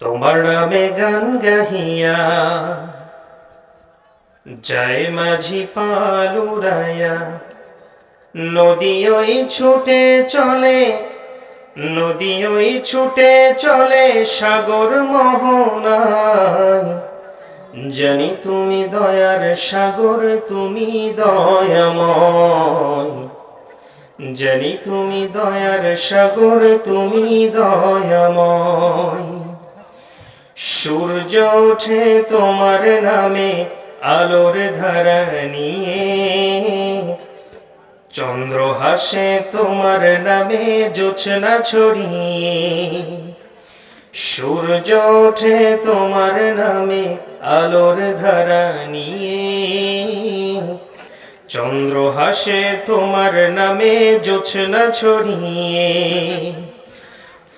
তোমার নামে গান গাহিয়া যায় মাঝি পাল উড়াইয়া, নদী ওই ছুটে চলে, নদী ওই ছুটে চলে সাগর মোহনায়। জানি তুমি দয়ার সাগর, তুমি দয়াময়। জানি তুমি দয়ার সাগর, তুমি দয়াময়। সূর্য ওঠে তোমার নামে আলোর ধারা নিয়ে, চন্দ্র হাসে তোমার নামে জোছনা ছড়িয়ে। সূর্য ওঠে তোমার নামে আলোর ধারা নিয়ে, চন্দ্র হাসে তোমার নামে জোছনা ছড়িয়ে।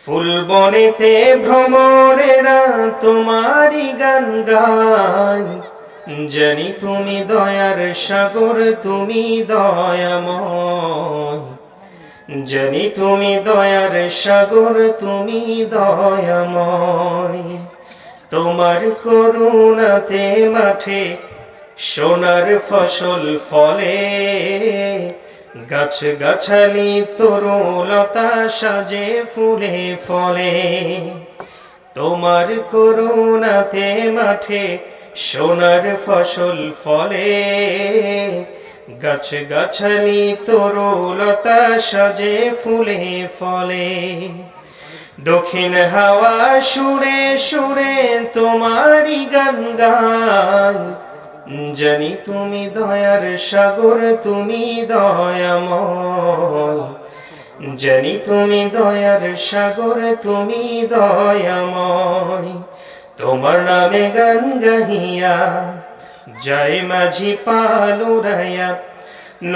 ফুল বনেতে ভ্রমরেরা তোমারই গান গায়। জানি তুমি দয়ার সাগর, তুমি দয়াময়। জানি তুমি দয়ার সাগর, তুমি দয়াময়। তোমার করুণাতে মাঠে সোনার ফসল ফলে, গাছ গাছালি তরুলতা সাজে ফুলে ফলে। তোমার করুণাতে মাঠে সোনার ফসল ফলে, গাছ গাছালি তরুলতা সাজে ফুলে ফলে। দক্ষিণ হাওয়া সুরে সুরে তোমারই গান গায়। জানি তুমি দয়ার সাগর, তুমি দয়াময়। জানি তুমি দয়ার সাগর, তুমি দয়াময়। তোমার নামে গান গাহিয়া যায় মাঝি পাল উড়াইয়া,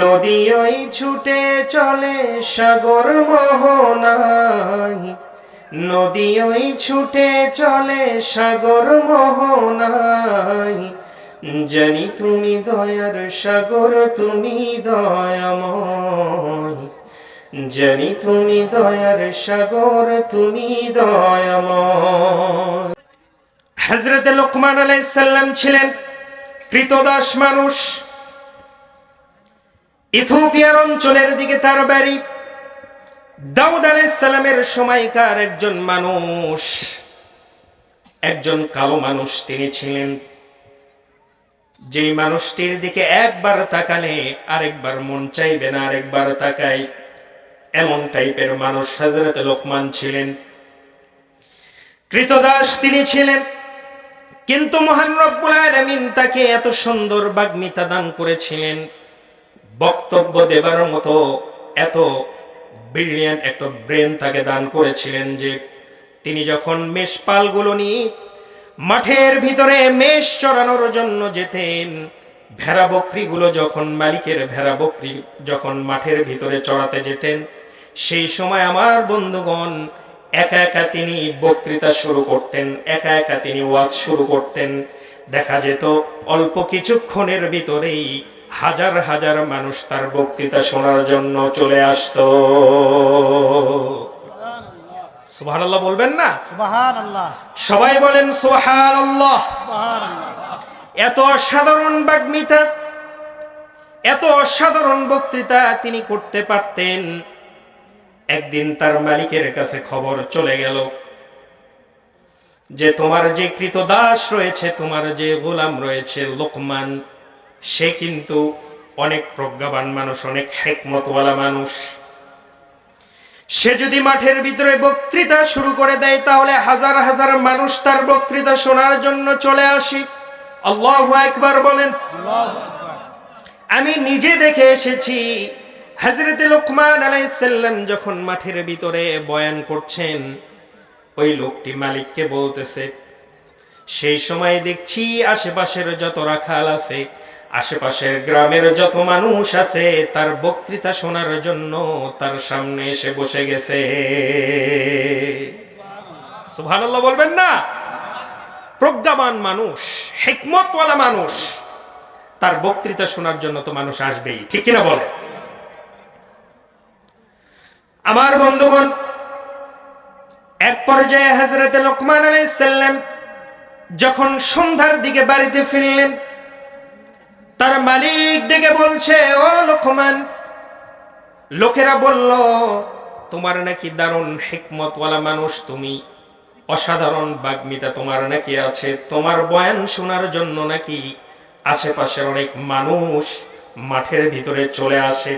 নদী ওই ছুটে চলে সাগর মোহনায়। নদী ওই ছুটে চলে সাগর মোহনায়। জানি তুমি দয়ার সাগর, তুমি দয়াময়। জানি তুমি দয়ার সাগর, তুমি দয়াময়। হযরতে লোকমান আলাইহিস সালাম ছিলেন কৃতদাস মানুষ। ইথিওপিয়ার অঞ্চলের দিকে তার বাড়ি। দাউদ আলাইহিস সালামের সময়কার একজন মানুষ, একজন কালো মানুষ তিনি ছিলেন। যেই মানুষটির দিকে একবার তাকালে আরেকবার মন চাইবে না আরেকবার তাকাই, এমন টাইপের মানুষ হযরতে লোকমান ছিলেন। কৃতদাস তিনি ছিলেন, কিন্তু মহান রব্বুল আলামিন তাকে এত সুন্দর বাগ্মিতা দান করেছিলেন, বক্তব্য দেবার মতো এত ব্রিলিয়ান্ট একটা ব্রেন তাকে দান করেছিলেন যে তিনি যখন মেষপালগুলো নিয়ে মাঠের ভিতরে মেষ চরানোর জন্য যেতেন, ভেড়া বকরিগুলো যখন মালিকের ভেড়া বকরি যখন মাঠের ভিতরে চড়াতে যেতেন, সেই সময় আমার বন্ধুগণ একা একা তিনি বক্তৃতা শুরু করতেন, একা একা তিনি ওয়াজ শুরু করতেন। দেখা যেত অল্প কিছুক্ষণের ভিতরেই হাজার হাজার মানুষ তার বক্তৃতা শোনার জন্য চলে আসতো। সুবহানাল্লাহ বলবেন না? সুবহানাল্লাহ। সবাই বলেন সুবহানাল্লাহ। এত অসাধারণ বাগ্মিতা, এত অসাধারণ বক্তৃতা তিনি করতে পারতেন। একদিন তার মালিকের কাছে খবর চলে গেল যে তোমার যে কৃতদাস রয়েছে, তোমার যে গোলাম রয়েছে লোকমান, সে কিন্তু অনেক প্রজ্ঞাবান মানুষ, অনেক হিকমতওয়ালা মানুষ। সে যদি মাঠের ভিতরে বক্তৃতা শুরু করে দেয় তাহলে হাজার হাজার মানুষ তার বক্তৃতা শোনার জন্য চলে আসে। আল্লাহু আকবার বলেন। আমি নিজে দেখে এসেছি, হযরতে লোকমান আলাইহিস সালাম যখন মাঠের ভিতরে বয়ান করছেন, ওই লোকটি মালিককে বলতেছে, সেই সময় দেখছি আশেপাশের যত রাখাল আছে, আশেপাশের গ্রামের যত মানুষ আছে, তার বক্তৃতা শোনার জন্য তার সামনে এসে বসে গেছে। সুবহানাল্লাহ বলবেন না? প্রজ্ঞাবান মানুষ, হিকমতওয়ালা মানুষ, তার বক্তৃতা শোনার জন্য তো মানুষ আসবেই, ঠিক কিনা বলে? আমার বন্ধুগণ, এক পর্যায়ে হযরত লোকমান আলাইহিস সালাম যখন সন্ধ্যার দিকে বাড়িতে ফিরলেন, তার মালিক ডেকে বলছে, ও লোকমান, লোকেরা বলল তোমার নাকি দারুণ হিকমতওয়ালা মানুষ, তুমি অসাধারণ বাগ্মিতা তোমার নাকি আছে, তোমার বয়ান শোনার জন্য নাকি আশেপাশের অনেক মানুষ মাঠের ভিতরে চলে আসে।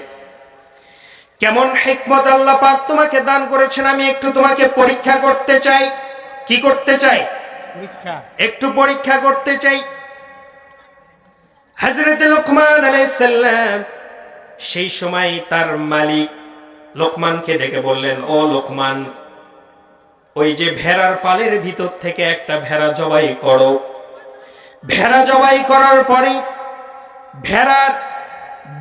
কেমন হিকমত আল্লাহ পাক তোমাকে দান করেছেন, আমি একটু তোমাকে পরীক্ষা করতে চাই। কি করতে চাই? একটু পরীক্ষা করতে চাই। হযরত লোকমান আলাইহিস সালাম সেই সময় তার মালিক লোকমানকে ডেকে বললেন, ও লোকমান, ওই যে ভেড়ার পালের ভিতর থেকে একটা ভেড়া জবাই করো, ভেড়া জবাই করার পরে ভেড়ার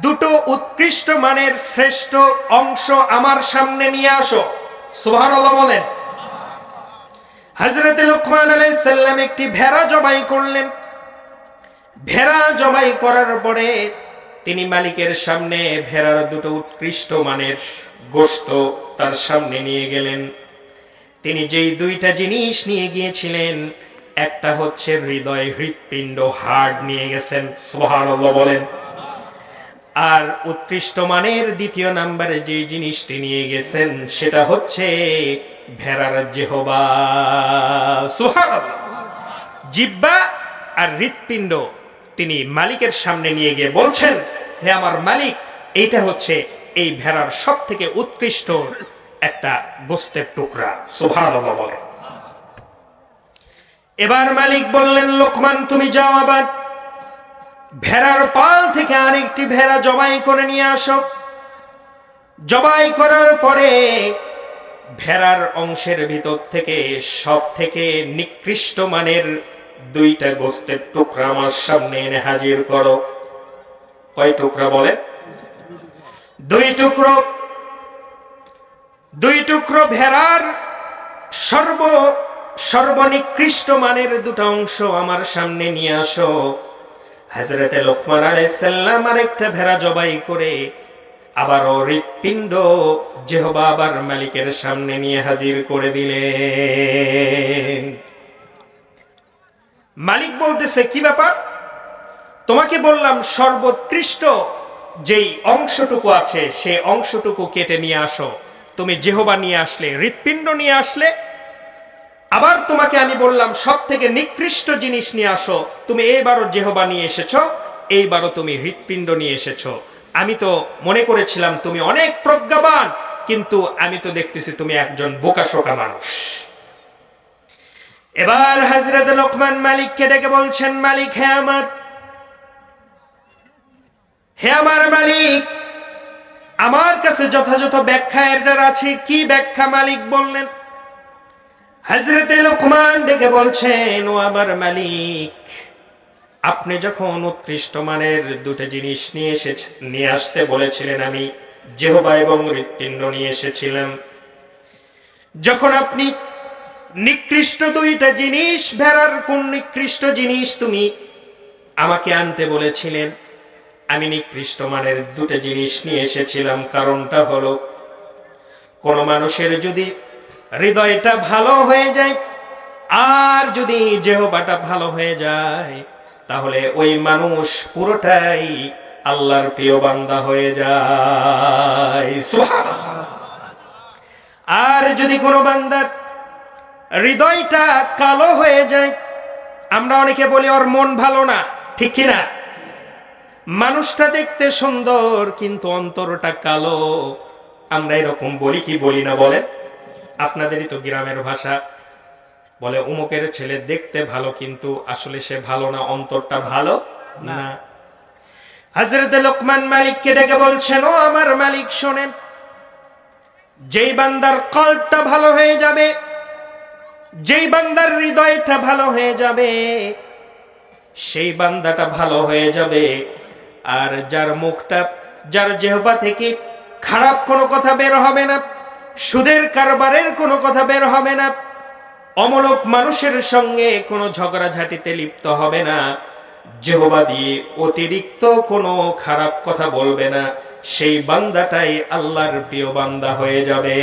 দুটো উৎকৃষ্ট মানের শ্রেষ্ঠ অংশ আমার সামনে নিয়ে আসো। সুবহানাল্লাহ বলেন। হযরত লোকমান আলাইহিস সালাম একটি ভেড়া জবাই করলেন। ভেড়া জবাই করার পরে তিনি মালিকের সামনে ভেড়ার দুটো উৎকৃষ্ট মানের গোশত তার সামনে নিয়ে গেলেন। তিনি যেই দুইটা জিনিস নিয়ে গিয়েছিলেন, একটা হচ্ছে হৃদয়, হৃৎপিণ্ড, হাড় নিয়ে গেছেন। সুবহানাল্লাহ বলেন। আর উৎকৃষ্ট মানের দ্বিতীয় নম্বরে যে জিনিসটি নিয়ে গেছেন সেটা হচ্ছে ভেড়ার জিহ্বা। সুবহানাল্লাহ। জিহ্বা আর হৃৎপিণ্ড তিনি মালিকের সামনে নিয়ে গিয়ে বলছেন, হে আমার মালিক, এইটা হচ্ছে এই ভেড়ার সব থেকে উৎকৃষ্ট একটা গোস্তের টুকরা। সুবহানাল্লাহ বলে। এবার মালিক বললেন, লোকমান তুমি যাও, আবার ভেড়ার পাল থেকে আরেকটি ভেড়া জবাই করে নিয়ে আসো। জবাই করার পরে ভেড়ার অংশের ভিতর থেকে সব থেকে নিকৃষ্ট মানের দুইটা গোস্তের টুকরা আমার সামনে এনে হাজির করো। কয় টুকরা বলে? দুই টুকরো। দুই টুকরো ভেড়ার সর্বনিকৃষ্ট মানের দুটো অংশ আমার সামনে নিয়ে আসো। হযরত লোকমান আলাইহিস সালাম আরেকটা ভেড়া জবাই করে আবারও হৃৎপিণ্ড, জিহ্বা আবার মালিকের সামনে নিয়ে হাজির করে দিলেন। মালিক বলতেছে, কি ব্যাপার? তোমাকে বললাম সর্বোৎকৃষ্ট যেই অংশটুকু আছে সেই অংশটুকু কেটে নিয়ে আসো, তুমি জিহ্বা নিয়ে আসলে, হৃৎপিণ্ড নিয়ে আসলে। আবার তোমাকে আমি বললাম সব থেকে নিকৃষ্ট জিনিস নিয়ে আসো, তুমি এইবারও জিহ্বা নিয়ে এসেছো, এইবারও তুমি হৃৎপিণ্ড নিয়ে এসেছো। আমি তো মনে করেছিলাম তুমি অনেক প্রজ্ঞাবান, কিন্তু আমি তো দেখতেছি তুমি একজন বোকাশোকা মানুষ। এবার হযরত লোকমান মালিককে ডেকে বলছেন, মালিক, হে আমার মালিক, আমার কাছে যথাযথ ব্যাখ্যা এটার আছে। কি ব্যাখ্যা? মালিক বললেন। হযরত লোকমান ডেকে বলছেন, ও আমার মালিক, আপনি যখন উৎকৃষ্ট মানের দুটো জিনিস নিয়ে আসতে বলেছিলেন, আমি জিহ্বা এবং হৃৎপিণ্ড নিয়ে এসেছিলাম। যখন আপনি নিকৃষ্ট দুইটা জিনিস, ভেড়ার কোন নিকৃষ্ট জিনিস তুমি আমাকে আনতে বলেছিলেন, আমি নিকৃষ্ট মানের দুটো জিনিস নিয়ে এসেছিলাম। কারণটা হলো, কোন মানুষের যদি হৃদয়টা ভালো হয়ে যায় আর যদি জিহ্বাটা ভালো হয়ে যায়, তাহলে ওই মানুষ পুরোটাই আল্লাহর প্রিয় বান্দা হয়ে যায়। সুবহানাল্লাহ। আর যদি কোনো বান্দার হৃদয়টা কালো হয়ে যায়, আমরা অনেকে বলি ওর মন ভালো না, ঠিক কিনা? মানুষটা দেখতে সুন্দর কিন্তু অন্তরটা কালো, আমরা এরকম বলি কি বলি না বলে? আপনাদেরই তো গ্রামের ভাষা, বলে অমুকের ছেলে দেখতে ভালো কিন্তু আসলে সে ভালো না, অন্তরটা ভালো না। হযরত লোকমান মালিককে ডেকে বলছেন, ও আমার মালিক শোনেন, যেই বান্দার কলবটা ভালো হয়ে যাবে, যেই বান্দার হৃদয়টা ভালো হয়ে যাবে, সেই বান্দাটা ভালো হয়ে যাবে। আর যার মুখটা, যার জিহ্বা থেকে খারাপ কোনো কথা বের হবে না, সুদের কারবারের কোনো কথা বের হবে না, অমূলক মানুষের সঙ্গে কোনো ঝগড়াঝাটিতে লিপ্ত হবে না, জিহ্বা দিয়ে অতিরিক্ত কোনো খারাপ কথা বলবে না, সেই বান্দাটাই আল্লাহর প্রিয় বান্দা হয়ে যাবে।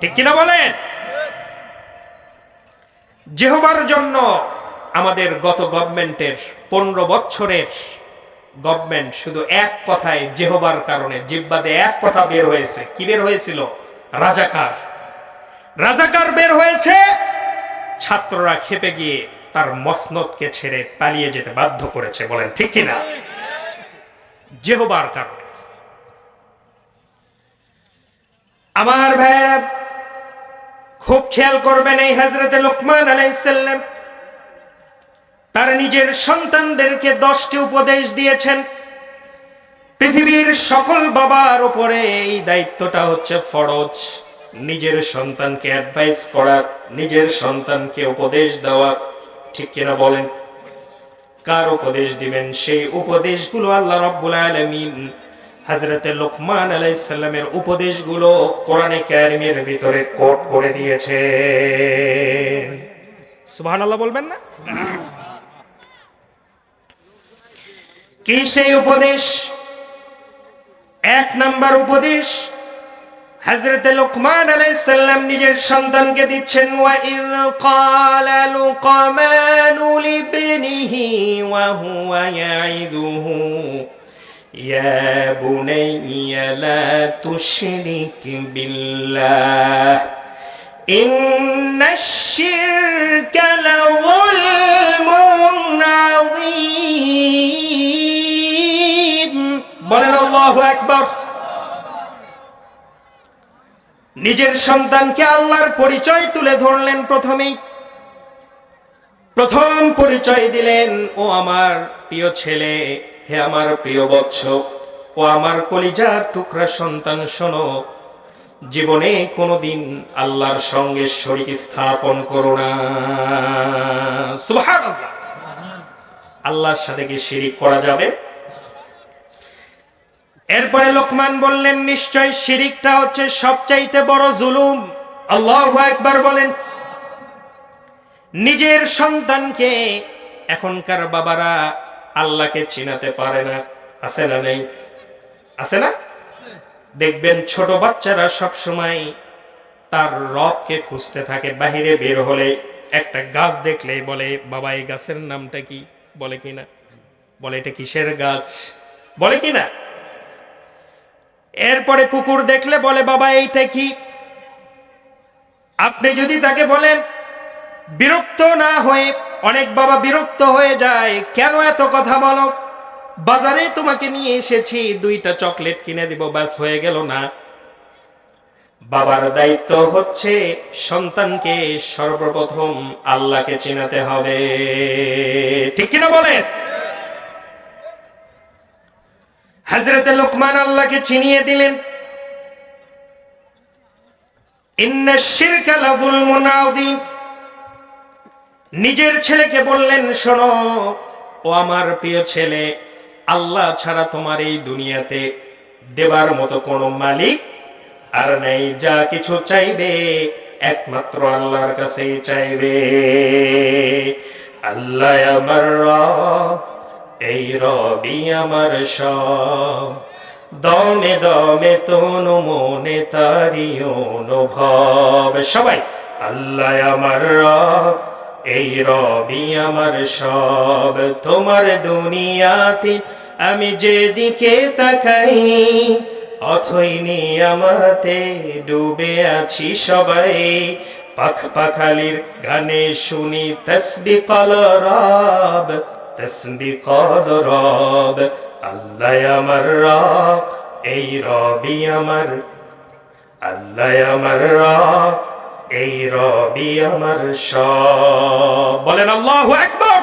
ঠিক কিনা বলেন? যেহোবার জন্য আমাদের গত গভর্নমেন্টের 15 বছরের গভর্নমেন্ট শুধু এক কথায় যেহোবার কারণে জিহ্বাতে এক কথা বের হয়েছে। কি বের হয়েছিল? রাজাকার। রাজাকার বের হয়েছে। ছাত্ররা খেপে গিয়ে তার মসনদকে ছেড়ে পালিয়ে যেতে বাধ্য করেছে। বলেন ঠিক কিনা? যেহোবার কারণে। আমার ভাইরা খুব খেয়াল করবেন, এই হযরতে লোকমান আলাইহিস সালাম তার নিজের সন্তানদেরকে 10টি উপদেশ দিয়েছেন। পৃথিবীর সকল বাবার উপরে এই দায়িত্বটা হচ্ছে ফরজ, নিজের সন্তানকে অ্যাডভাইস করা, নিজের সন্তানকে উপদেশ দেওয়া। ঠিক কিনা বলেন? কার উপদেশ দিবেন? সেই উপদেশগুলো আল্লাহ রাব্বুল আলামিন হযরতে লোকমান আলাইহিস সালামের উপদেশগুলো কোরআনে কারীমের ভিতরে কোট করে দিয়েছে। সুবহানাল্লাহ বলবেন না? কি সেই উপদেশ? 1 নাম্বার উপদেশ হযরতে লোকমান আলাইহিস সালাম নিজের সন্তানকে দিচ্ছেন। ওয়া ইয ক্বালা লুকমানু লিবনিহি ওয়া হুয়া ইয়াইদুহু ইয়া বুনাইয়া লা তুশরিক বিল্লাহ ইন্নাশ শিরকা লাযুলমুন আযীম। বলেন আল্লাহু আকবার। নিজের সন্তানকে আল্লাহর পরিচয় তুলে ধরলেন। প্রথম পরিচয় দিলেন, ও আমার প্রিয় ছেলে, হে আমার প্রিয় বৎস, ও আমার কলিজার টুকরা সন্তান, শোনো, জীবনে কোনোদিন আল্লাহর সঙ্গে শরীক স্থাপন করো না। সুবহানাল্লাহ। আল্লাহর সাথে কি শিরিক করা যাবে? এরপরে লোকমান বললেন, নিশ্চয় শিরিকটা হচ্ছে সবচাইতে বড় জুলুম। আল্লাহু আকবার বলেন। নিজের সন্তানকে, এখনকার বাবারা আল্লাহকে চিনাতে পারে না। আছে না? নেই? আছে না? দেখবেন ছোট বাচ্চারা সব সময় তার রবকে খুঁজতে থাকে। বাহিরে বের হলে একটা গাছ দেখলেই বলে, বাবা এই গাছের নামটা কি? বলে কিনা? বলে এটা কিসের গাছ? বলে কিনা? এরপরে পুকুর দেখলে বলে, বাবা এইটা কি? আপনি যদি তাকে বলেন, বিরক্ত না হয়ে, অনেক বাবা বিরক্ত হয়ে যায়, কেন এত কথা বলো? বাজারে তোমাকে নিয়ে এসেছি, 2টা চকলেট কিনে দিব, ব্যাস হয়ে গেল না? বাবার দায়িত্ব হচ্ছে সন্তানকে সর্বপ্রথম আল্লাহকে চিনাতে হবে। ঠিক কিনা বলেন? হযরতে লোকমান আল্লাহকে চিনিয়ে দিলেন। ইন্নাশ শিরকা লাযুলমুন আযীম। নিজের ছেলেকে বললেন, শোনো, ও আমার প্রিয় ছেলে, আল্লাহ ছাড়া তোমার এই দুনিয়াতে দেবার মতো কোনো মালিক আর নেই। যা কিছু চাইবে একমাত্র আল্লাহর কাছেই চাইবে। আল্লাহ আমার রব, এই রবি আমার সব, দমে দমে তনু মনে তারি অনুভব। সবাই আল্লাহ আমার রব, এই রবি আমার সব, তোমার দুনিয়াতে আমি যেদিকে তাকাই অথই নিয়ামতে ডুবে আছি সবাই। পাখ পাখালির গানে শুনি তসবিহ কল রব, তসবিহ কল রব। আল্লাহ আমার রব, এই রবি আমার, আল্লাহ আমার রব, এই রবি আমার সব। বলেন আল্লাহু আকবার।